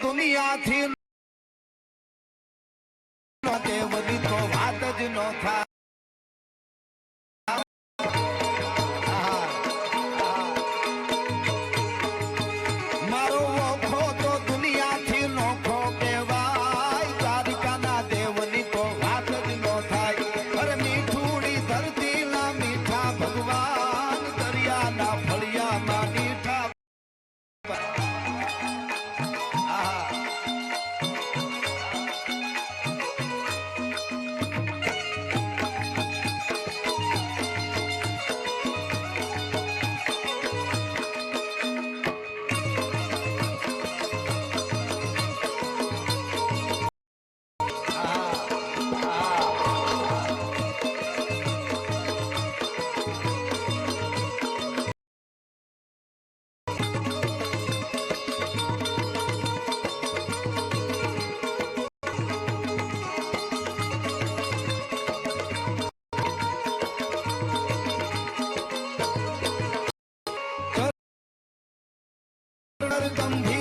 દુનિયાથી દેવની તો વાત જ ન થાય. મારો ઓખો તો દુનિયાથી નોખો કહેવાય. દ્વારિકાના દેવની તો વાત જ ન થાય. અરે મીઠુડી ધરતીના મીઠા ભગવાન, દરિયાના ફળિયામાં મીઠા. ગંભીર